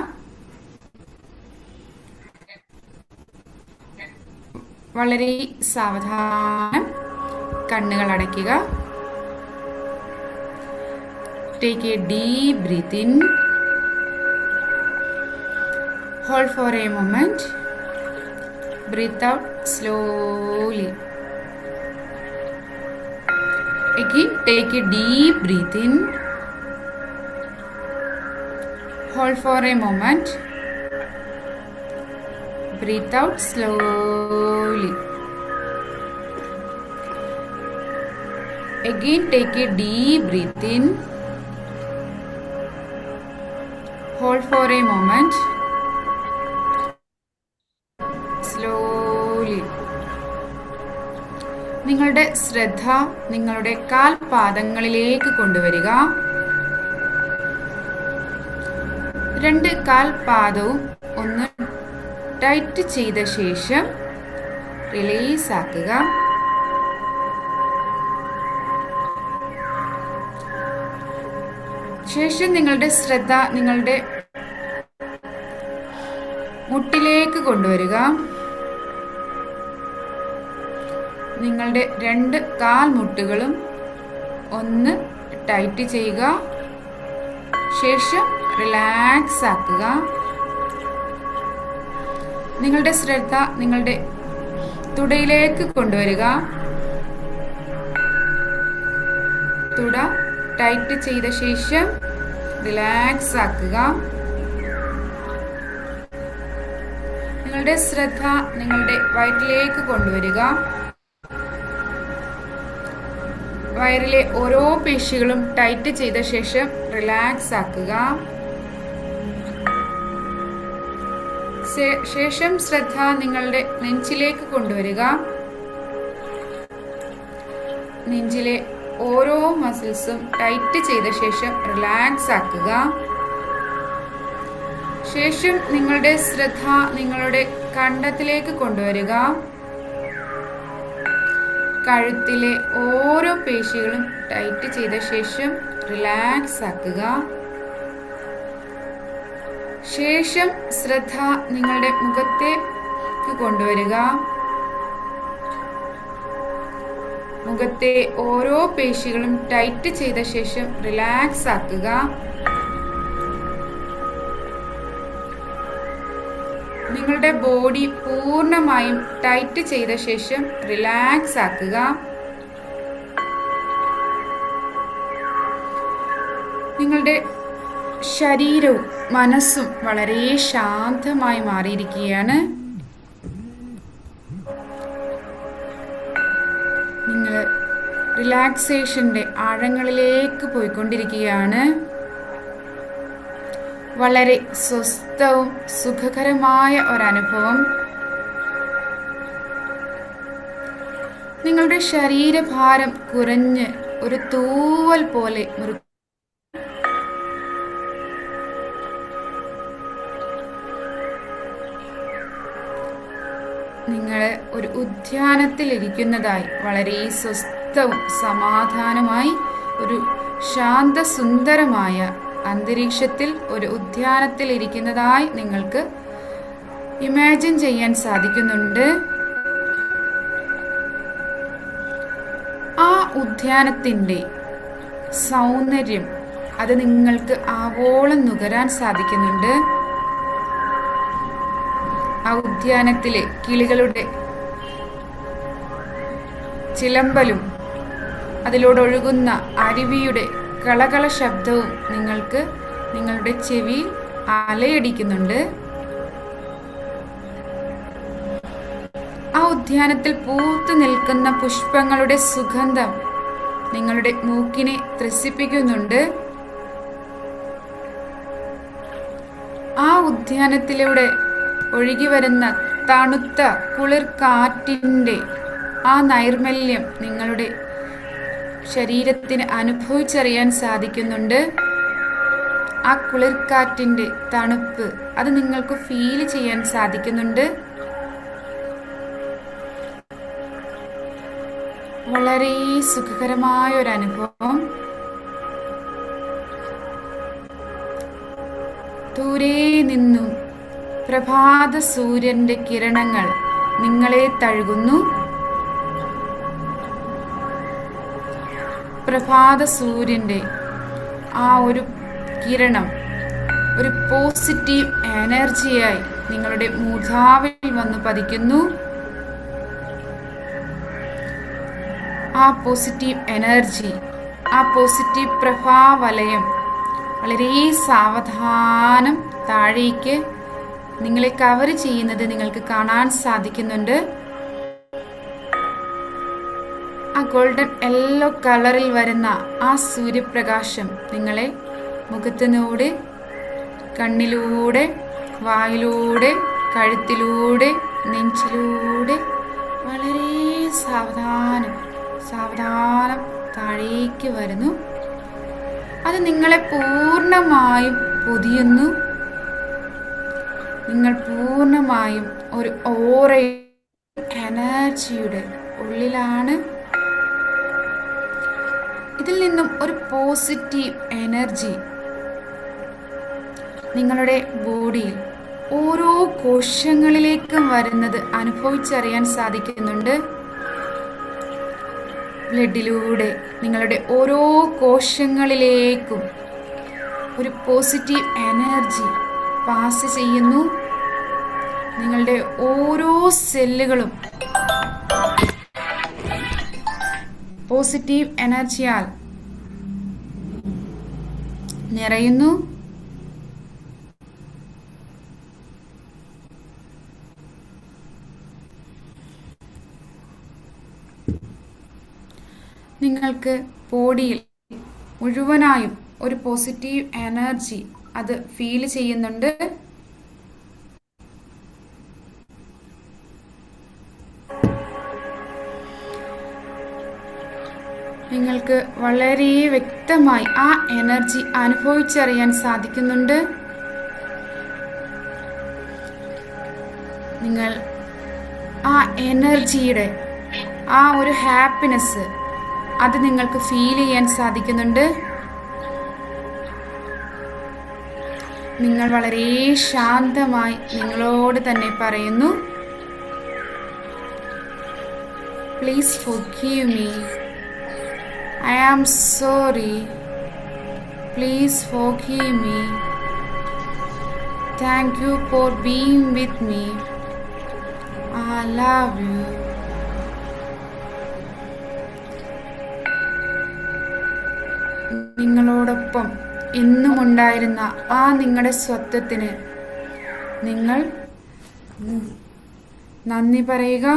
വളരെ സാവധാനം കണ്ണുകൾ അടയ്ക്കുക. Take a deep breath in. Hold for a moment. Breathe out slowly. Again, take a deep breath in. Hold for a moment. Breathe out slowly. Again, take a deep breath in. Hold for a moment. Slowly. നിങ്ങളുടെ ശ്രദ്ധ നിങ്ങളുടെ കാൽപാദങ്ങളിലേക്ക് കൊണ്ടുവരിക. രണ്ട് കാൽപാദവും ഒന്ന് tight ചെയ്ത ശേഷം release ആക്കുക. ശേഷം നിങ്ങളുടെ ശ്രദ്ധ നിങ്ങളുടെ മുട്ടിലേക്ക് കൊണ്ടുവരിക. നിങ്ങളുടെ രണ്ട് കാൽമുട്ടുകളും ഒന്ന് ടൈറ്റ് ചെയ്യുക. ശേഷം റിലാക്സ് ആക്കുക. നിങ്ങളുടെ ശ്രദ്ധ നിങ്ങളുടെ തുടയിലേക്ക് കൊണ്ടുവരിക. തുട ടൈറ്റ് ചെയ്ത ശേഷം റിലാക്സ് ആക്കുക. നിങ്ങളുടെ ശ്രദ്ധ നിങ്ങളുടെ വയറ്റിലേക്ക് കൊണ്ടുവരിക. വയറിലെ ഓരോ പേശികളും ടൈറ്റ് ചെയ്ത ശേഷം റിലാക്സ് ആക്കുക. ശേഷം ശ്രദ്ധ നിങ്ങളുടെ നെഞ്ചിലേക്ക് കൊണ്ടുവരിക. നെഞ്ചിലെ ഓരോ മസിൽസും ടൈറ്റ് ചെയ്ത ശേഷം റിലാക്സ് ആക്കുക. ശേഷം നിങ്ങളുടെ ശ്രദ്ധ നിങ്ങളുടെ കണ്ടത്തിലേക്ക് കൊണ്ടുവരിക. കഴുത്തിലെ ഓരോ പേശികളും ടൈറ്റ് ചെയ്ത ശേഷം റിലാക്സ് ആക്കുക. ശേഷം ശ്രദ്ധ നിങ്ങളുടെ മുഖത്തേക്ക് കൊണ്ടുവരിക. മുഖത്തെ ഓരോ പേശികളും ടൈറ്റ് ചെയ്ത ശേഷം റിലാക്സ് ആക്കുക. നിങ്ങളുടെ ബോഡി പൂർണ്ണമായും ടൈറ്റ് ചെയ്ത ശേഷം റിലാക്സ് ആക്കുക. നിങ്ങളുടെ ശരീരവും മനസ്സും വളരെ ശാന്തമായി മാറിയിരിക്കുകയാണ്. നിങ്ങൾ റിലാക്സേഷന്റെ ആഴങ്ങളിലേക്ക് പോയിക്കൊണ്ടിരിക്കുകയാണ്. വളരെ സ്വസ്ഥവും സുഖകരമായ ഒരനുഭവം. നിങ്ങളുടെ ശരീരഭാരം കുറഞ്ഞ് ഒരു തൂവൽ പോലെ നിങ്ങൾ ഒരു ഉദ്യാനത്തിൽ ഇരിക്കുന്നതായി, വളരെ സ്വസ്ഥവും സമാധാനമായി ഒരു ശാന്തസുന്ദരമായ അന്തരീക്ഷത്തിൽ ഒരു ഉദ്യാനത്തിൽ ഇരിക്കുന്നതായി നിങ്ങൾക്ക് ഇമാജിൻ ചെയ്യാൻ സാധിക്കുന്നുണ്ട്. ആ ഉദ്യാനത്തിൻ്റെ സൗന്ദര്യം അത് നിങ്ങൾക്ക് ആവോളം നുകരാൻ സാധിക്കുന്നുണ്ട്. ആ ഉദ്യാനത്തിലെ കിളികളുടെ ചിലമ്പലും അതിലൂടെ ഒഴുകുന്ന അരുവിയുടെ കളകള ശബ്ദവും നിങ്ങൾക്ക് നിങ്ങളുടെ ചെവിയിൽ അലയടിക്കുന്നുണ്ട്. ആ ഉദ്യാനത്തിൽ പൂത്തു നിൽക്കുന്ന പുഷ്പങ്ങളുടെ സുഗന്ധം നിങ്ങളുടെ മൂക്കിനെ ത്രസിപ്പിക്കുന്നുണ്ട്. ആ ഉദ്യാനത്തിലൂടെ ഒഴുകി വരുന്ന തണുത്ത കുളിർ കാറ്റിൻ്റെ ആ നൈർമല്യം നിങ്ങളുടെ ശരീരത്തിന് അനുഭവിച്ചറിയാൻ സാധിക്കുന്നുണ്ട്. ആ കുളിർക്കാറ്റിൻ്റെ തണുപ്പ് അത് നിങ്ങൾക്ക് ഫീൽ ചെയ്യാൻ സാധിക്കുന്നുണ്ട്. വളരെ സുഖകരമായ ഒരു അനുഭവം. ദൂരെ നിന്നും പ്രഭാത സൂര്യന്റെ കിരണങ്ങൾ നിങ്ങളെ തഴുകുന്നു. പ്രഭാത സൂര്യന്റെ ആ ഒരു കിരണം ഒരു പോസിറ്റീവ് എനർജിയായി നിങ്ങളുടെ മൂർധാവിൽ വന്ന് പതിക്കുന്നു. ആ പോസിറ്റീവ് എനർജി, ആ പോസിറ്റീവ് പ്രഭാവലയം വളരെ സാവധാനം താഴേക്ക് നിങ്ങളെ കവർ ചെയ്യുന്നത് നിങ്ങൾക്ക് കാണാൻ സാധിക്കുന്നുണ്ട്. ആ ഗോൾഡൻ യെല്ലോ കളറിൽ വരുന്ന ആ സൂര്യപ്രകാശം നിങ്ങളെ മുഖത്തിനൂടെ, കണ്ണിലൂടെ, വായിലൂടെ, കഴുത്തിലൂടെ, നെഞ്ചിലൂടെ വളരെ സാവധാനം താഴേക്ക് വരുന്നു. അത് നിങ്ങളെ പൂർണ്ണമായും പൊതിയുന്നു. നിങ്ങൾ പൂർണ്ണമായും ഒരു ഓറ എനർജിയുടെ ഉള്ളിലാണ്. ഇതിൽ നിന്നും ഒരു പോസിറ്റീവ് എനർജി നിങ്ങളുടെ ബോഡിയിൽ ഓരോ കോശങ്ങളിലേക്കും വരുന്നത് അനുഭവിച്ചറിയാൻ സാധിക്കുന്നുണ്ട്. ബ്ലഡിലൂടെ നിങ്ങളുടെ ഓരോ കോശങ്ങളിലേക്കും ഒരു പോസിറ്റീവ് എനർജി പാസ് ചെയ്യുന്നു. നിങ്ങളുടെ ഓരോ സെല്ലുകളും പോസിറ്റീവ് എനർജിയാൽ നിറയുന്നു. നിങ്ങൾക്ക് ബോഡിയിൽ മുഴുവനായും ഒരു പോസിറ്റീവ് എനർജി അത് ഫീൽ ചെയ്യുന്നുണ്ട്. നിങ്ങൾക്ക് വളരെ വ്യക്തമായി ആ എനർജി അനുഭവിച്ചറിയാൻ സാധിക്കുന്നുണ്ട്. നിങ്ങൾ ആ എനർജിയുടെ ആ ഒരു ഹാപ്പിനെസ് അത് നിങ്ങൾക്ക് ഫീൽ ചെയ്യാൻ സാധിക്കുന്നുണ്ട്. നിങ്ങൾ വളരെ ശാന്തമായി നിങ്ങളോട് തന്നെ പറയുന്നു, please forgive me. I am sorry. Please forgive me. Thank you for being with me. I love you. നിങ്ങളോടൊപ്പം എന്നും ഉണ്ടായിരുന്ന ആ നിങ്ങളുടെ സ്വത്വത്തിന് നിങ്ങൾ നന്ദി പറയുക.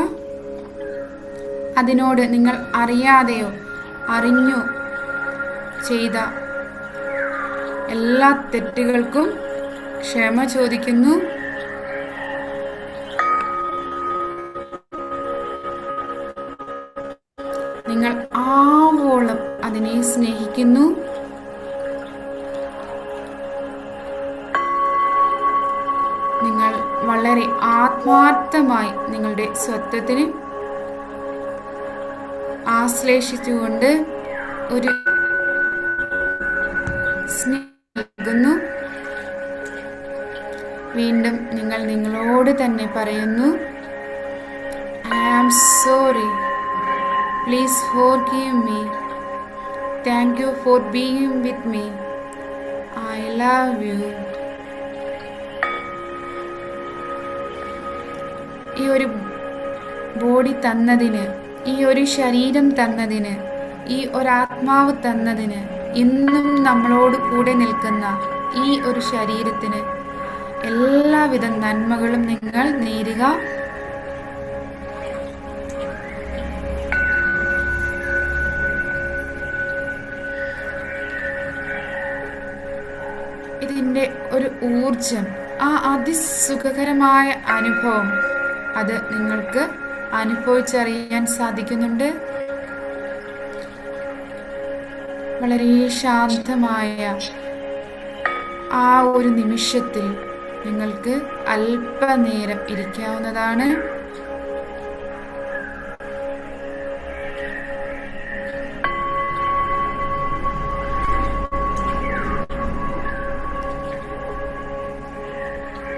അതിനോട് നിങ്ങൾ അറിയാതെയോ അറിഞ്ഞോ ചെയ്ത എല്ലാ തെറ്റുകൾക്കും ക്ഷമ ചോദിക്കുന്നു. നിങ്ങൾ ആവോളം അതിനെ സ്നേഹിക്കുന്നു. നിങ്ങൾ വളരെ ആത്മാർത്ഥമായി നിങ്ങളുടെ സ്വത്വത്തിന് ആശ്ലേഷിച്ചുകൊണ്ട് ഒരു സ്നേഹം നൽകുന്നു. വീണ്ടും നിങ്ങൾ നിങ്ങളോട് തന്നെ പറയുന്നു, I am sorry. Please forgive me. Thank you for being with me. I love you. ഈ ഒരു ബോഡി തന്നതിന്, ഈ ഒരു ശരീരം തന്നതിന്, ഈ ഒരാത്മാവ് തന്നതിന്, ഇന്നും നമ്മളോട് കൂടെ നിൽക്കുന്ന ഈ ഒരു ശരീരത്തിന് എല്ലാവിധ നന്മകളും നിങ്ങൾ നേരുക. ഇതിൻ്റെ ഒരു ഊർജം, ആ അതിസുഖകരമായ അനുഭവം അത് നിങ്ങൾക്ക് അനുഭവിച്ചറിയാൻ സാധിക്കുന്നുണ്ട്. വളരെ ശാന്തമായ ആ ഒരു നിമിഷത്തിൽ നിങ്ങൾക്ക് അല്പനേരം ഇരിക്കാവുന്നതാണ്.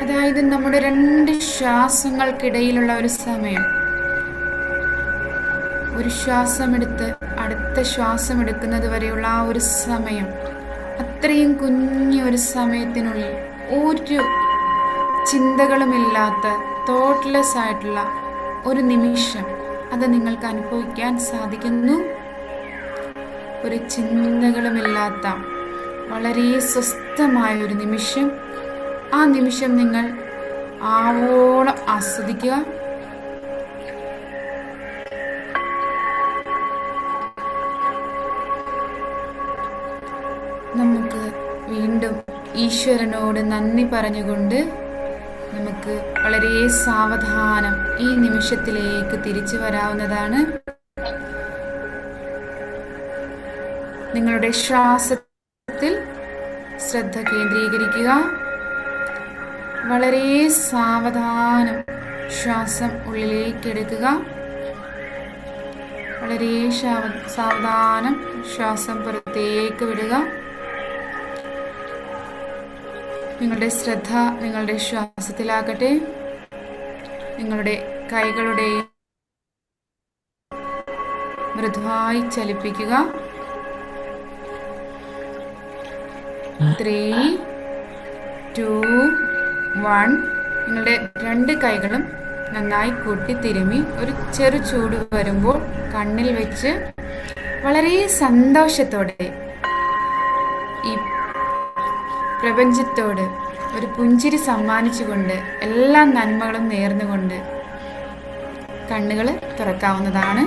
അതായത് നമ്മുടെ രണ്ട് ശ്വാസങ്ങൾക്കിടയിലുള്ള ഒരു സമയം, ഒരു ശ്വാസമെടുത്ത് അടുത്ത ശ്വാസം എടുക്കുന്നത് വരെയുള്ള ആ ഒരു സമയം, അത്രയും കുഞ്ഞൊരു സമയത്തിനുള്ളിൽ ഒരു ചിന്തകളുമില്ലാത്ത തോട്ട്ലെസ് ആയിട്ടുള്ള ഒരു നിമിഷം അത് നിങ്ങൾക്ക് അനുഭവിക്കാൻ സാധിക്കുന്നു. ഒരു ചിന്തകളുമില്ലാത്ത വളരെ സ്വസ്ഥമായ ഒരു നിമിഷം. ആ നിമിഷം നിങ്ങൾ ആവോളം ആസ്വദിക്കുക. നമുക്ക് വീണ്ടും ഈശ്വരനോട് നന്ദി പറഞ്ഞുകൊണ്ട് നമുക്ക് വളരെ സാവധാനം ഈ നിമിഷത്തിലേക്ക് തിരിച്ചു വരാവുന്നതാണ്. നിങ്ങളുടെ ശ്വാസത്തിൽ ശ്രദ്ധ കേന്ദ്രീകരിക്കുക. വളരെ സാവധാനം ശ്വാസം ഉള്ളിലേക്ക് എടുക്കുക. വളരെ സാവധാനം ശ്വാസം പുറത്തേക്ക് വിടുക. നിങ്ങളുടെ ശ്രദ്ധ നിങ്ങളുടെ ശ്വാസത്തിലാകട്ടെ. നിങ്ങളുടെ കൈകളുടെയും മൃദുവായി ചലിപ്പിക്കുക. 3, 2, 1. നിങ്ങളുടെ രണ്ട് കൈകളും നന്നായി കൂട്ടി തിരുമ്മി ഒരു ചെറു ചൂട് വരുമ്പോൾ കണ്ണിൽ വെച്ച് വളരെ സന്തോഷത്തോടെ ഈ പ്രപഞ്ചത്തോട് ഒരു പുഞ്ചിരി സമ്മാനിച്ചുകൊണ്ട് എല്ലാ നന്മകളും നേർന്നുകൊണ്ട് കണ്ണുകൾ തുറക്കാവുന്നതാണ്.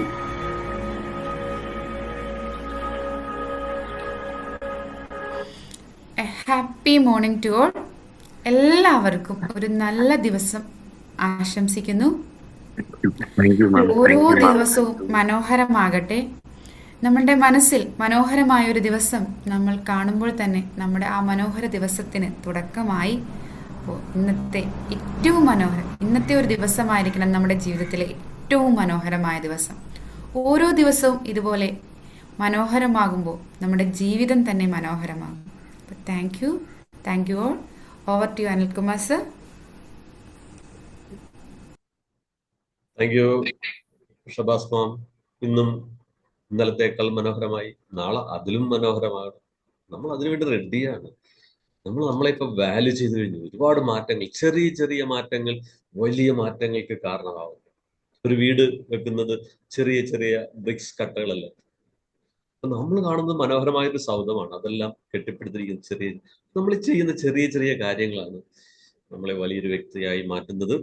A happy morning to all. എല്ലാവർക്കും ഒരു നല്ല ദിവസം ആശംസിക്കുന്നു. ഓരോ ദിവസവും മനോഹരമാകട്ടെ. നമ്മളുടെ മനസ്സിൽ മനോഹരമായ ഒരു ദിവസം നമ്മൾ കാണുമ്പോൾ തന്നെ നമ്മുടെ ആ മനോഹര ദിവസത്തിന് തുടക്കമായി. അപ്പോൾ ഇന്നത്തെ ഒരു ദിവസമായിരിക്കണം നമ്മുടെ ജീവിതത്തിലെ ഏറ്റവും മനോഹരമായ ദിവസം. ഓരോ ദിവസവും ഇതുപോലെ മനോഹരമാകുമ്പോൾ നമ്മുടെ ജീവിതം തന്നെ മനോഹരമാകും. അപ്പോൾ thank you all. Over to Anilkumar sir. Thank you Shabaz ma'am. ഇന്നും ഇന്നലത്തേക്കാൾ മനോഹരമായി, നാളെ അതിലും മനോഹരമാകണം. നമ്മൾ അതിനുവേണ്ടി റെഡിയാണ്. നമ്മളെ ഇപ്പൊ വാല്യൂ ചെയ്തു കഴിഞ്ഞു. ഒരുപാട് മാറ്റങ്ങൾ, ചെറിയ ചെറിയ മാറ്റങ്ങൾ വലിയ മാറ്റങ്ങൾക്ക് കാരണമാവും. ഒരു വീട് വെക്കുന്നത് ചെറിയ ചെറിയ ബ്രിക്സ് കട്ടകളല്ല. അപ്പൊ നമ്മൾ കാണുന്നത് മനോഹരമായ ഒരു സൗധമാണ്. അതെല്ലാം കെട്ടിപ്പടുത്തിരിക്കുന്ന നമ്മൾ ചെയ്യുന്ന ചെറിയ ചെറിയ കാര്യങ്ങളാണ് നമ്മളെ വലിയൊരു വ്യക്തിയായി മാറ്റുന്നത്.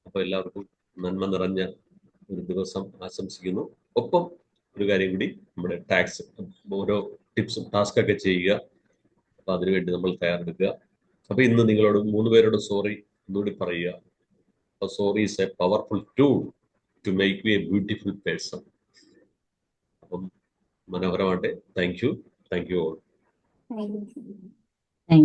അപ്പൊ എല്ലാവർക്കും നന്മ നിറഞ്ഞ ഒരു ദിവസം ആശംസിക്കുന്നു. ഒപ്പം ഒരു കാര്യം കൂടി, നമ്മുടെ ടാക്സ് ഓരോ ടിപ്സും ടാസ്ക് ഒക്കെ ചെയ്യുക. അപ്പൊ അതിനുവേണ്ടി നമ്മൾ തയ്യാറെടുക്കുക. അപ്പൊ ഇന്ന് നിങ്ങളോട് 3 പേരോട് സോറി ഒന്നുകൂടി പറയുക. Sorry is a powerful tool to make you a beautiful person. അപ്പം മനോഹരമാട്ടെ. Thank you all.